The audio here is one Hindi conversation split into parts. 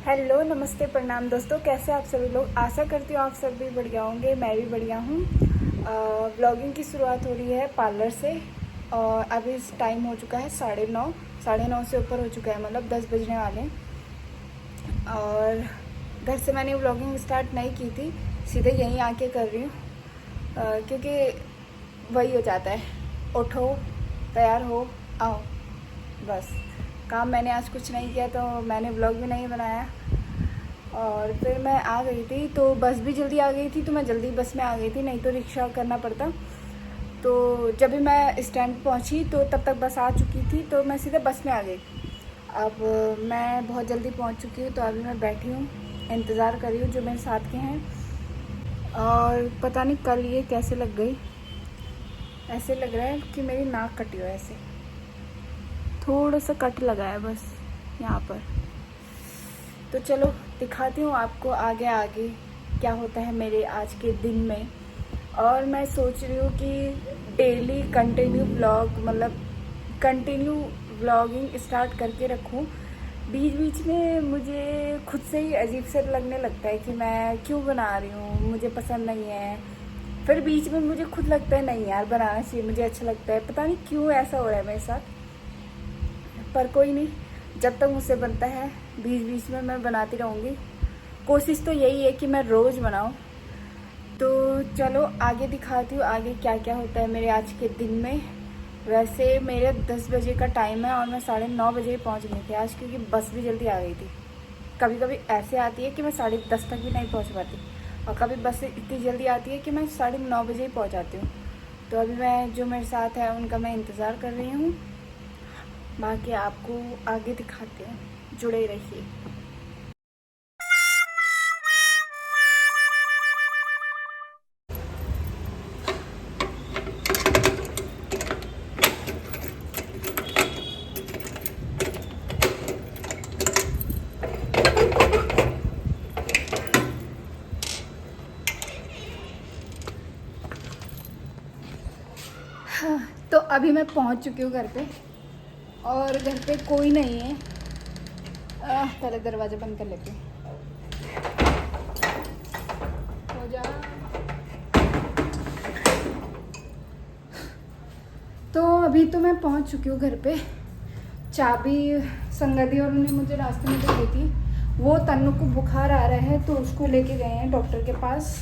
हेलो, नमस्ते, प्रणाम दोस्तों। कैसे आप सभी लोग? आशा करती हूँ आप सभी बढ़िया होंगे। मैं भी बढ़िया हूँ। व्लॉगिंग की शुरुआत हो रही है पार्लर से और अभी इस टाइम हो चुका है 9:30। 9:30 से ऊपर हो चुका है, मतलब 10 बजने वाले हैं। और घर से मैंने व्लॉगिंग स्टार्ट नहीं की थी, सीधे यहीं आके कर रही हूँ क्योंकि वही हो जाता है, उठो, तैयार हो, आओ, बस। काम मैंने आज कुछ नहीं किया तो मैंने व्लॉग भी नहीं बनाया। और फिर मैं आ गई थी तो बस भी जल्दी आ गई थी, तो मैं जल्दी बस में आ गई थी, नहीं तो रिक्शा करना पड़ता। तो जब भी मैं स्टैंड पहुंची तो तब तक बस आ चुकी थी, तो मैं सीधे बस में आ गई। अब मैं बहुत जल्दी पहुंच चुकी हूँ, तो अभी मैं बैठी हूँ, इंतज़ार कर रही हूँ जो मेरे साथ के हैं। और पता नहीं कल ये कैसे लग गई, ऐसे लग रहा है कि मेरी नाक कटी हो, ऐसे थोड़ा सा कट लगा है बस यहाँ पर। तो चलो दिखाती हूँ आपको आगे आगे क्या होता है मेरे आज के दिन में। और मैं सोच रही हूँ कि डेली कंटिन्यू ब्लॉग, मतलब कंटिन्यू व्लॉगिंग स्टार्ट करके रखूँ। बीच बीच में मुझे खुद से ही अजीब से लगने लगता है कि मैं क्यों बना रही हूँ, मुझे पसंद नहीं है। फिर बीच में मुझे खुद लगता है नहीं यार, बनाना चाहिए, मुझे अच्छा लगता है। पता नहीं क्यों ऐसा हो रहा है मेरे साथ, पर कोई नहीं, जब तक मुझसे बनता है बीच बीच में मैं बनाती रहूँगी। कोशिश तो यही है कि मैं रोज़ बनाऊँ। तो चलो आगे दिखाती हूँ आगे क्या क्या होता है मेरे आज के दिन में। वैसे मेरे 10 बजे का टाइम है और मैं 9:30 बजे पहुँच गई थी आज, क्योंकि बस भी जल्दी आ गई थी। कभी कभी ऐसे आती है कि मैं 10:30 तक भी नहीं पहुँच पाती, और कभी बस इतनी जल्दी आती है कि मैं 9:30 बजे ही पहुँच जाती हूँ। तो अभी मैं जो मेरे साथ है उनका मैं इंतज़ार कर रही हूँ। बाकी आपको आगे दिखाते हैं, जुड़े रहिए। तो अभी मैं पहुंच चुकी हूँ घर पे, और घर पे कोई नहीं है। पहले दरवाज़ा बंद कर लेती हूँ। हो जा। तो अभी तो मैं पहुंच चुकी हूँ घर पे। चाबी संगति और ने मुझे रास्ते में दे दी थी। वो तन्नू को बुखार आ रहा है तो उसको लेके गए हैं डॉक्टर के पास,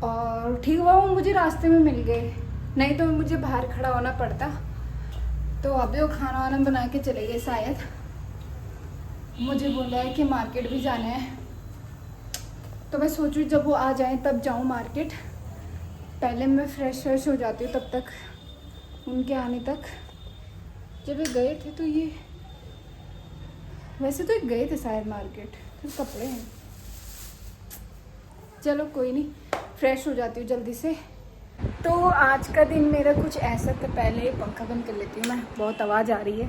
और ठीक हुआ वो मुझे रास्ते में मिल गए, नहीं तो मुझे बाहर खड़ा होना पड़ता। तो अभी वो खाना वाना बना के चले गए शायद। मुझे बोला है कि मार्केट भी जाना है, तो मैं सोचूं जब वो आ जाएं तब जाऊं मार्केट। पहले मैं फ्रेश हो जाती हूँ तब तक, उनके आने तक। जब ये गए थे तो ये, वैसे तो ये गए थे शायद मार्केट, फिर कपड़े हैं। चलो कोई नहीं, फ्रेश हो जाती हूँ जल्दी से। तो आज का दिन मेरा कुछ ऐसा था। पहले पंखा बंद कर लेती हूँ मैं, बहुत आवाज़ आ रही है,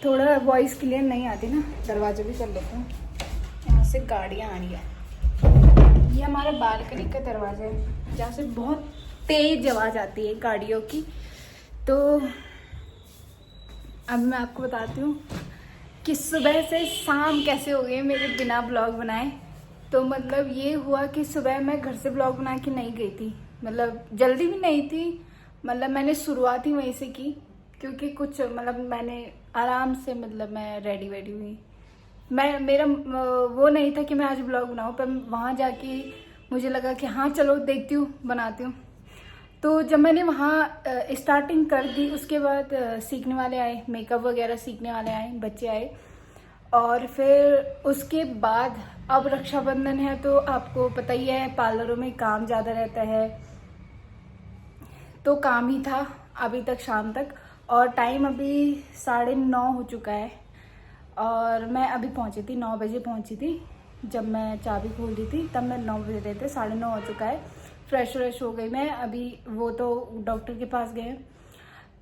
थोड़ा वॉइस क्लियर नहीं आती ना। दरवाज़ा भी कर लेती हूँ, यहाँ से गाड़ियाँ आ रही है। ये हमारा बालकनी का दरवाज़ा है, जहाँ से बहुत तेज आवाज़ आती है गाड़ियों की। तो अब मैं आपको बताती हूँ कि सुबह से शाम कैसे हो गई मेरे बिना ब्लॉग बनाए। तो मतलब ये हुआ कि सुबह मैं घर से ब्लॉग बना के नहीं गई थी, मतलब जल्दी भी नहीं थी, मतलब मैंने शुरुआत ही वहीं से की, क्योंकि कुछ मतलब मैंने आराम से, मतलब मैं रेडी वेडी हुई। मेरा वो नहीं था कि मैं आज ब्लॉग बनाऊँ, पर वहाँ जाके मुझे लगा कि हाँ चलो देखती हूँ, बनाती हूँ। तो जब मैंने वहाँ स्टार्टिंग कर दी, उसके बाद सीखने वाले आए, मेकअप वगैरह सीखने वाले आए, बच्चे आए। और फिर उसके बाद अब रक्षाबंधन है, तो आपको पता ही है पार्लरों में काम ज़्यादा रहता है, तो काम ही था अभी तक शाम तक। और टाइम अभी 9:30 हो चुका है, और मैं अभी पहुंची थी 9 बजे पहुंची थी। जब मैं चाबी खोल दी थी तब मैं 9 बजे रहे थे, 9:30 हो चुका है। फ्रेश हो गई मैं अभी, वो तो डॉक्टर के पास गए।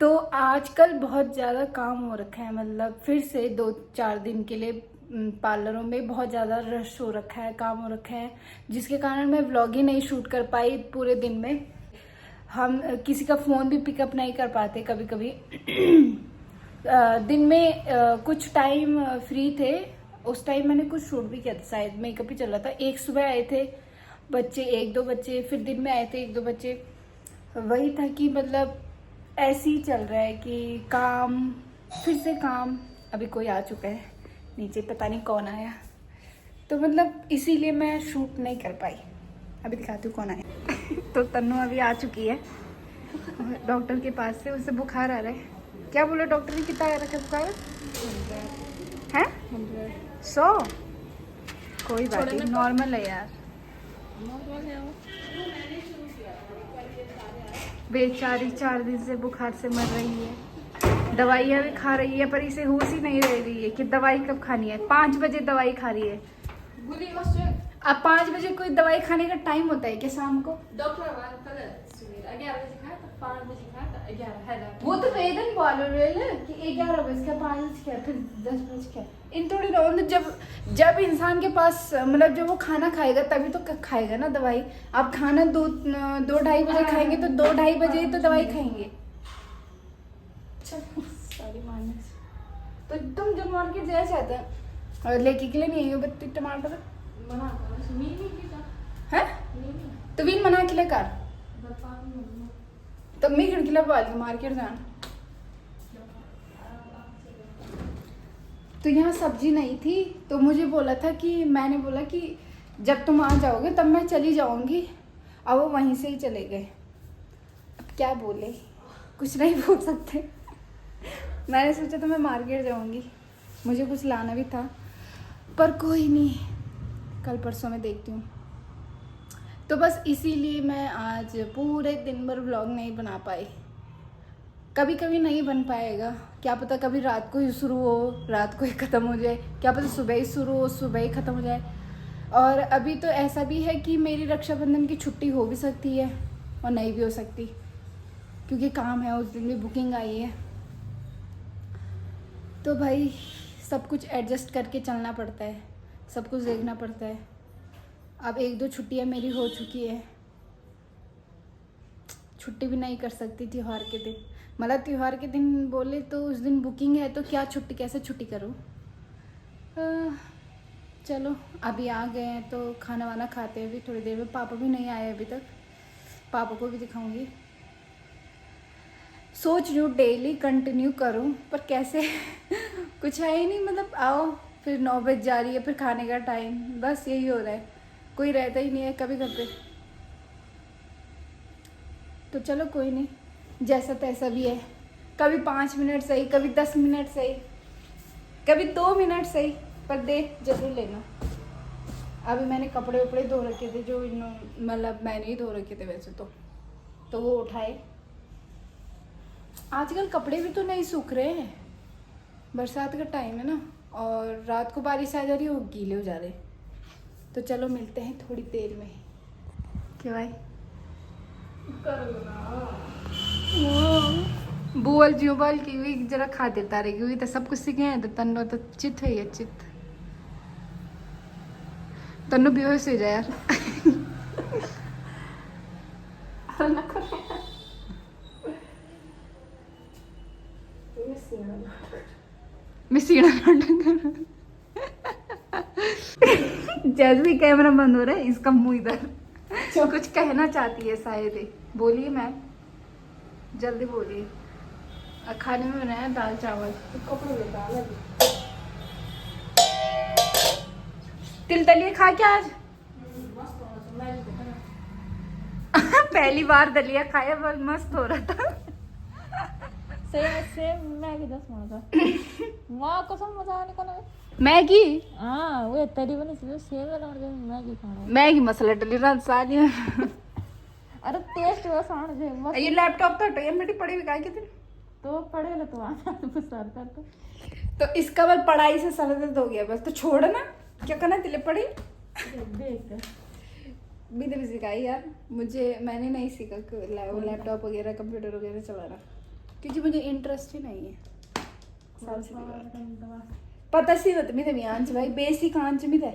तो आजकल बहुत ज़्यादा काम हो रखा है, मतलब फिर से 2-4 दिन के लिए पार्लरों में बहुत ज़्यादा रश हो रखा है, काम हो रखा है, जिसके कारण मैं व्लॉग ही नहीं शूट कर पाई पूरे दिन में। हम किसी का फ़ोन भी पिकअप नहीं कर पाते कभी कभी। दिन में कुछ टाइम फ्री थे, उस टाइम मैंने कुछ शूट भी किया था, शायद मेकअप ही चल रहा था। एक सुबह आए थे बच्चे, 1-2 बच्चे, फिर दिन में आए थे 1-2 बच्चे। वही था कि मतलब ऐसे ही चल रहा है कि काम फिर से काम। अभी कोई आ चुका है नीचे, पता नहीं कौन आया, तो मतलब इसीलिए मैं शूट नहीं कर पाई। अभी दिखाती हूँ कौन आया। तो तन्नू अभी आ चुकी है डॉक्टर के पास से, उसे बुखार आ रहा है। क्या बोला डॉक्टर ने, कितना आ रखा है बुखार है? 100? कोई बात नहीं, नॉर्मल है यार। बेचारी 4 दिन से बुखार से मर रही है, दवाइयाँ भी खा रही है पर इसे होश ही नहीं रह रही है कि दवाई कब खानी है। 5 बजे दवाई खा रही है। अब 5 बजे कोई दवाई खाने का टाइम होता है क्या शाम को? वो तो वेदन बोल रहे हैं कि 11 बजे का, 5 बजे का, फिर 10 बजे का। इन थोड़ी ना, जब इंसान के पास मतलब जब वो खाना खाएगा तभी तो खाएगा ना दवाई। आप खाना 2-2:30 बजे खाएंगे तो 2-2:30 बजे तो दवाई खाएंगे। सॉरी मानस, तो तुम जब मार्केट जाए चाहते हैं लेके के लिए नहीं है बत्ती टमाटर है तो विन मना के लिए कर, तब मैं खिड़कीला बाल के मार्केट जाना। तो यहाँ सब्जी नहीं थी तो मुझे बोला था कि मैंने बोला कि जब तुम आ जाओगे तब मैं चली जाऊंगी। अब वो वहीं से ही चले गए। अब क्या बोले, कुछ नहीं बोल सकते। मैंने सोचा था मैं मार्केट जाऊंगी, मुझे कुछ लाना भी था, पर कोई नहीं, कल परसों में देखती हूँ। तो बस इसीलिए मैं आज पूरे दिन भर व्लॉग नहीं बना पाई। कभी कभी नहीं बन पाएगा, क्या पता कभी रात को ही शुरू हो रात को ही ख़त्म हो जाए, क्या पता सुबह ही शुरू हो सुबह ही ख़त्म हो जाए। और अभी तो ऐसा भी है कि मेरी रक्षाबंधन की छुट्टी हो भी सकती है और नहीं भी हो सकती, क्योंकि काम है, उस दिन भी बुकिंग आई है। तो भाई सब कुछ एडजस्ट करके चलना पड़ता है, सब कुछ देखना पड़ता है। अब 1-2 छुट्टियाँ मेरी हो चुकी है, छुट्टी भी नहीं कर सकती त्यौहार के दिन। मतलब त्यौहार के दिन बोले तो उस दिन बुकिंग है, तो क्या छुट्टी, कैसे छुट्टी करूँ। चलो अभी आ गए हैं तो खाना वाना खाते हैं। अभी थोड़ी देर में, पापा भी नहीं आए अभी तक, पापा को भी दिखाऊंगी। सोच रही हूँ डेली कंटिन्यू करूँ, पर कैसे कुछ है ही नहीं। मतलब आओ फिर 9 बज जा रही है, फिर खाने का टाइम, बस यही हो रहा है, कोई रहता ही नहीं है कभी घर पे। तो चलो कोई नहीं, जैसा तैसा भी है। कभी 5 मिनट सही, कभी 10 मिनट सही, कभी 2 मिनट सही, पर दे जरूर लेना। अभी मैंने कपड़े उपड़े धो रखे थे, जो मतलब मैंने ही धो रखे थे वैसे तो वो उठाए। आजकल कपड़े भी तो नहीं सूख रहे हैं, बरसात का टाइम है ना, और रात को बारिश आ जा रही है, वो गीले हो जा रहे। तो चलो मिलते हैं थोड़ी देर में। क्या भाई बुअल जुबल की भी जरा खा देता रहे, क्योंकि तो सब कुछ सीखे हैं। तो तन्नो तो चित है, ये चित तन्नो बेहोश हो जाए यार। जैसे भी कैमरा बंद हो रहा है, इसका मुंह इधर कुछ कहना चाहती है शायद। बोलिए मैम, जल्दी बोलिए। खाने में बनाया दाल चावल, तिल दलिया खा क्या आज? पहली बार दलिया खाया, बहुत मस्त हो रहा था। मैगी मैगी मसाला डली सालिया। अरे टेस्ट वो ये लैपटॉप तो हटो, ये मेरी पढ़ी हुई के दिन तो पढ़े ना तो सर कर तो इसका बल पढ़ाई से सर दर्द हो गया बस। तो छोड़ ना, क्या करना तिले पढ़ी भी तो सिखाई यार मुझे, मैंने नहीं सीखा लैपटॉप वगैरह कंप्यूटर वगैरह चलाना, क्योंकि मुझे इंटरेस्ट ही नहीं है। पता सी मी थे आंच भाई, बेसिक आंच मी थे।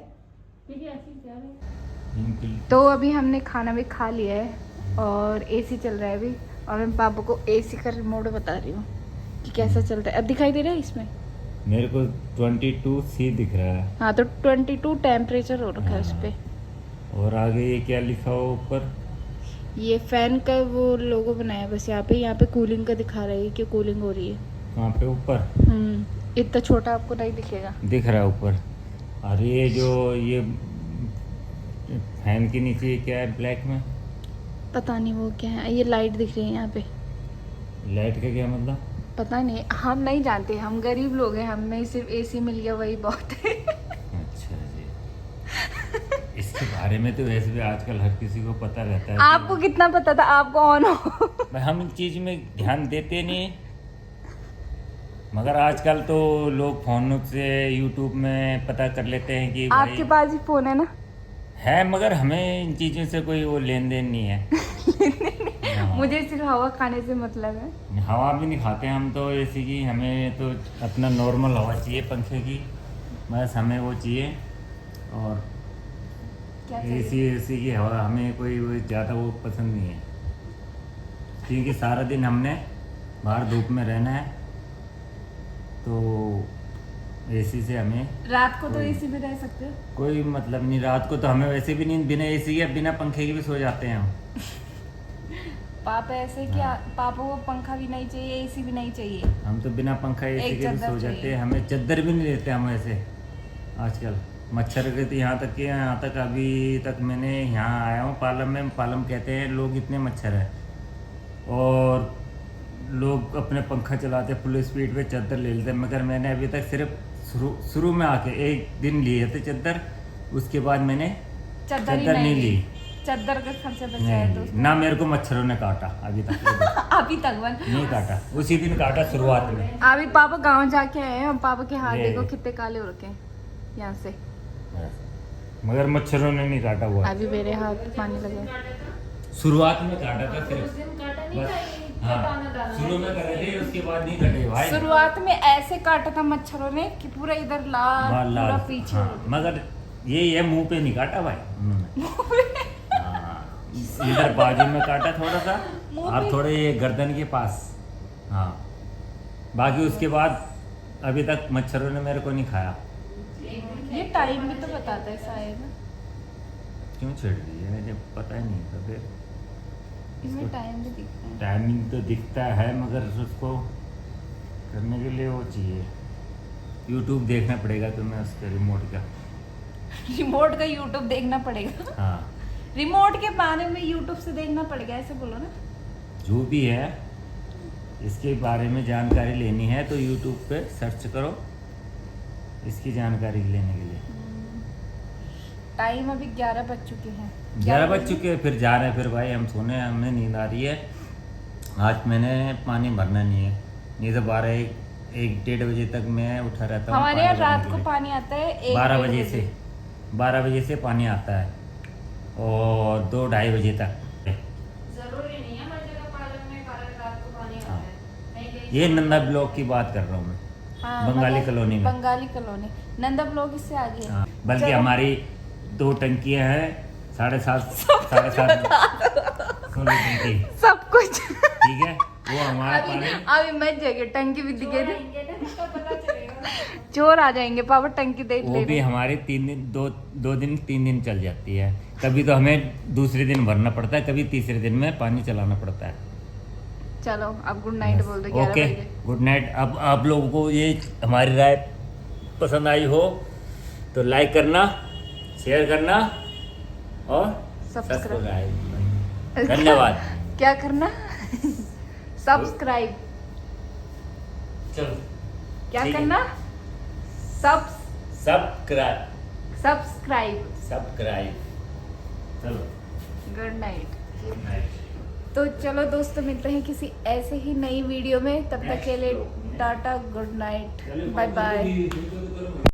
तो अभी हमने खाना भी खा लिया है और एसी चल रहा है अभी, और मैं पापा को एसी का रिमोट बता रही हूँ कि कैसा चलता है। अब दिखाई दे रहा है इसमें, मेरे को 22C दिख रहा है। हाँ तो 22 टेम्परेचर हो रखा है उस पे। और आगे ये क्या लिखा हुआ ऊपर? ये फैन का वो लोगो बनाया बस यहाँ पे कूलिंग का दिखा रहा है कि कूलिंग हो रही है। कहाँ पे? ऊपर? इतना छोटा आपको नहीं दिखेगा। दिख रहा है ऊपर। और ये जो ये फैन के नीचे ये क्या है ब्लैक में? पता नहीं वो क्या है। ये लाइट दिख रही है यहाँ पे। लाइट का क्या मतलब? पता नहीं, हम नहीं जानते, हम गरीब लोग हैं, हमें सिर्फ एसी मिल गया वही बहुत है। अच्छा जी। इसके बारे में तो वैसे भी आजकल हर किसी को पता रहता है। आपको कितना पता था? आपको ऑन हो। भाई हम इन चीज में ध्यान देते नहीं, मगर आजकल तो लोग फोन से यूट्यूब में पता कर लेते हैं कि आपके पास ही फोन है ना? है, मगर हमें इन चीजों से कोई वो लेन देन नहीं है। मुझे सिर्फ हवा खाने से मतलब है। हवा भी नहीं खाते हम तो ऐसी की, हमें तो अपना नॉर्मल हवा चाहिए पंखे की, बस हमें वो चाहिए। और क्या एसी की हवा हमें कोई वो ज़्यादा वो पसंद नहीं है, क्योंकि सारा दिन हमने बाहर धूप में रहना है, तो एसी से हमें रात को तो एसी में रह सकते हो। कोई मतलब नहीं। रात को तो हमें वैसे भी नहीं, बिना एसी या बिना पंखे के भी सो जाते हैं हम। पापा ऐसे क्या? पापा को पंखा भी नहीं चाहिए, एसी भी नहीं चाहिए। हम तो बिना पंखा एसी एक के भी चद्दर सो जाते चाहिए। हैं। हमें चद्दर भी नहीं देते हम ऐसे आजकल। मच्छर के तो यहाँ तक अभी तक मैंने यहाँ आया हूँ पालम में, पालम कहते हैं लोग, इतने मच्छर है। और लोग अपने पंखा चलाते फुल स्पीड पे, चद्दर ले लेते, मगर मैंने अभी तक सिर्फ शुरू में आके एक दिन लिए थे चद्दर, उसके बाद मैंने चद्दर नहीं ली। चद्दर का खर्चा बचाया तो ना मेरे को मच्छरों ने काटा अभी तक। अभी तक वन नहीं काटा, उसी दिन काटा शुरुआत में। अभी पापा गांव जाके आए हैं, पापा के हाथ ये। देखो कितने काले हो रखे हैं यहाँ से। मगर मच्छरों ने नहीं काटा हुआ। अभी मेरे हाथ पानी लगे। शुरुआत में काटा था सिर्फ, हाँ शुरू में करे थे, उसके बाद नहीं कटे भाई। शुरुआत में ऐसे काटा था मच्छरों ने कि पूरा इधर लाल लाल, पूरा पीछे। हाँ, मगर ये मुंह पे नहीं काटा भाई उन्होंने। हाँ, इधर बाजू में काटा थोड़ा सा, और थोड़े ये गर्दन के पास। हाँ, बाकी उसके बाद अभी तक मच्छरों ने मेरे को नहीं खाया। ये टाइम भी तो बताता है शायद। क्यों छेड़ रही है? मुझे पता ही नहीं था। फिर इसमें टाइम भी दिखता है। टाइमिंग तो दिखता है, मगर उसको करने के लिए वो चाहिए, यूट्यूब देखना पड़ेगा तुम्हें उसके रिमोट का। रिमोट का यूट्यूब देखना पड़ेगा। हाँ, रिमोट के बारे में यूट्यूब से देखना पड़ेगा, ऐसे बोलो ना। जो भी है इसके बारे में जानकारी लेनी है तो यूट्यूब पे सर्च करो इसकी जानकारी लेने के लिए। टाइम अभी 11 बज चुके हैं। 11 बज चुके हैं, फिर जा रहे हैं फिर भाई हम सोने, हमें नींद आ रही है। आज मैंने पानी भरना नहीं है, नहीं तो 1-1:30 बजे तक मैं उठा रहता हूँ। हमारे यहाँ रात को पानी आता है 12 बजे से पानी आता है, और 2-2:30 बजे तक। जरूरी नहीं है हर जगह पालक में रात को पानी आता है। ये नंदा ब्लॉक की बात कर रहा हूँ मैं, बंगाली कॉलोनी में। बंगाली कॉलोनी, नंदा ब्लॉक इससे आगे है। हाँ, बल्कि हमारी 2 टंकियां हैं, 7.5 16 टंकी, सब कुछ। ठीक है। वो हमारा पानी अभी मत जाइए, टंकी भी दिखे थे, चोर आ जाएंगे। पापा टंकी देख वो भी हमारी 3 दिन चल जाती है। कभी तो हमें दूसरे दिन भरना पड़ता है, कभी तीसरे दिन में पानी चलाना पड़ता है। चलो अब गुड नाइट बोल दो। 11 ओके, बजे। Good night. अब आप लोगों को ये हमारी राय पसंद आई हो तो लाइक करना, शेयर करना और सब्सक्राइब। धन्यवाद। क्या करना? सब्सक्राइब। चलो, क्या ठीक है। करना? सब्सक्राइब। चलो, गुड नाइट। Good night. तो चलो दोस्तों, मिलते हैं किसी ऐसे ही नई वीडियो में। तब तक के लिए tata, good night, bye bye.